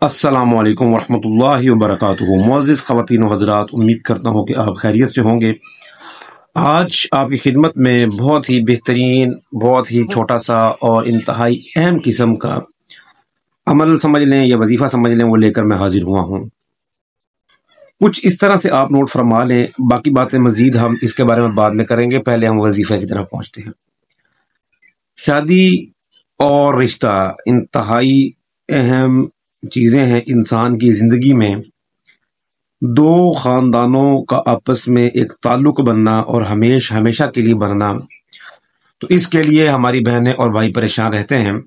अस्सलामु अलैकुम वरहमतुल्लाहि वबरकातुहू। मुअज़्ज़िज़ ख़वातीन व हज़रात, उम्मीद करता हूँ कि आप खैरियत से होंगे। आज आपकी खिदमत में बहुत ही बेहतरीन, बहुत ही छोटा सा और इंतहाई अहम किस्म का अमल समझ लें या वजीफ़ा समझ लें, वो लेकर मैं हाजिर हुआ हूँ। कुछ इस तरह से आप नोट फरमा लें, बाकी बातें मज़ीद हम इसके बारे में बाद में करेंगे। पहले हम वजीफ़े की तरफ पहुँचते हैं। शादी और रिश्ता इंतहाई अहम चीज़ें हैं इंसान की ज़िंदगी में। दो ख़ानदानों का आपस में एक ताल्लुक़ बनना और हमेशा के लिए बनना, तो इसके लिए हमारी बहनें और भाई परेशान रहते हैं।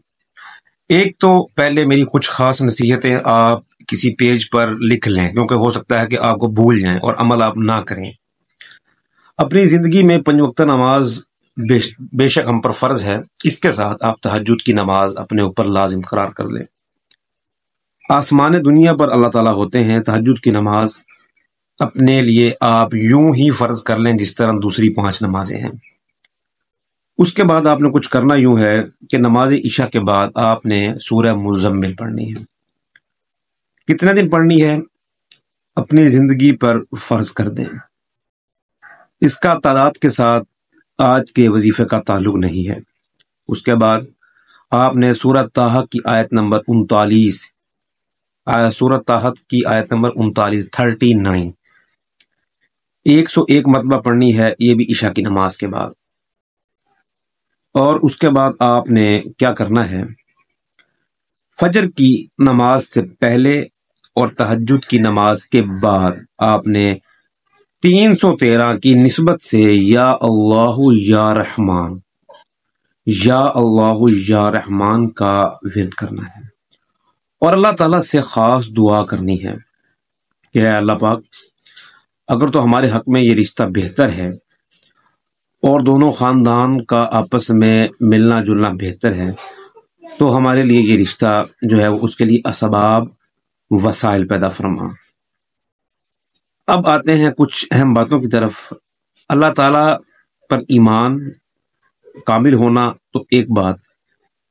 एक तो पहले मेरी कुछ ख़ास नसीहतें आप किसी पेज पर लिख लें, क्योंकि हो सकता है कि आपको भूल जाएं और अमल आप ना करें। अपनी ज़िंदगी में 5 वक्त नमाज बेशक हम पर फ़र्ज़ है, इसके साथ आप तहज्जुद की नमाज अपने ऊपर लाजिम करार कर लें। आसमान दुनिया पर अल्लाह ताला होते हैं, तहज्जुद की नमाज अपने लिए आप यूं ही फ़र्ज़ कर लें जिस तरह दूसरी 5 नमाजें हैं। उसके बाद आपने कुछ करना यूं है कि नमाज इशा के बाद आपने सूरह मुज़म्मिल पढ़नी है। कितने दिन पढ़नी है, अपनी ज़िंदगी पर फ़र्ज़ कर दें। इसका तादाद के साथ आज के वजीफ़े का ताल्लुक़ नहीं है। उसके बाद आपने सूरह ताहा की आयत नंबर 39 सूरत ताहत की आयत नंबर 39 39 101 मरतबा पढ़नी है, ये भी इशा की नमाज के बाद। और उसके बाद आपने क्या करना है, फजर की नमाज से पहले और तहज्जुद की नमाज के बाद आपने 313 की निस्बत से या अल्लाहु या रहमान, या अल्लाहु या रहमान का विर्द करना है और अल्लाह ताला से ख़ास दुआ करनी है कि अल्लाह पाक, अगर तो हमारे हक़ में ये रिश्ता बेहतर है और दोनों ख़ानदान का आपस में मिलना जुलना बेहतर है, तो हमारे लिए ये रिश्ता जो है उसके लिए असबाब वसाइल पैदा फरमा। अब आते हैं कुछ अहम बातों की तरफ। अल्लाह ताला पर ईमान कामिल होना तो एक बात,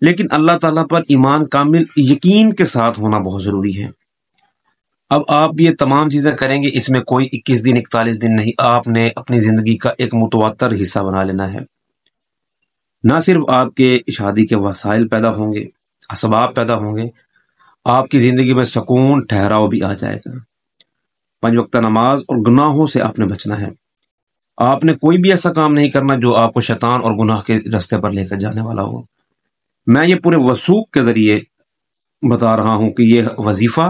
लेकिन अल्लाह ताला पर ईमान कामिल यकीन के साथ होना बहुत ज़रूरी है। अब आप ये तमाम चीज़ें करेंगे, इसमें कोई 21 दिन 41 दिन नहीं, आपने अपनी ज़िंदगी का एक मुतवातर हिस्सा बना लेना है। ना सिर्फ आपके शादी के वसाइल पैदा होंगे, असबाब पैदा होंगे, आपकी ज़िंदगी में सुकून ठहराव भी आ जाएगा। 5 वक्त नमाज और गुनाहों से आपने बचना है। आपने कोई भी ऐसा काम नहीं करना जो आपको शैतान और गुनाह के रास्ते पर लेकर जाने वाला हो। मैं ये पूरे वसूक के ज़रिए बता रहा हूँ कि ये वजीफ़ा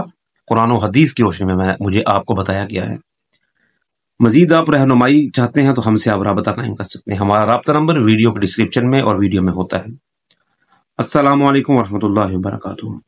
कुरान और हदीस की रोशनी में मुझे आपको बताया गया है। मज़ीद आप रहनुमाई चाहते हैं तो हमसे आप राबता कायम कर सकते हैं। हमारा राब्ता नंबर वीडियो के डिस्क्रिप्शन में और वीडियो में होता है। अस्सलामु अलैकुम वरहमतुल्लाहि वबरकातुहू।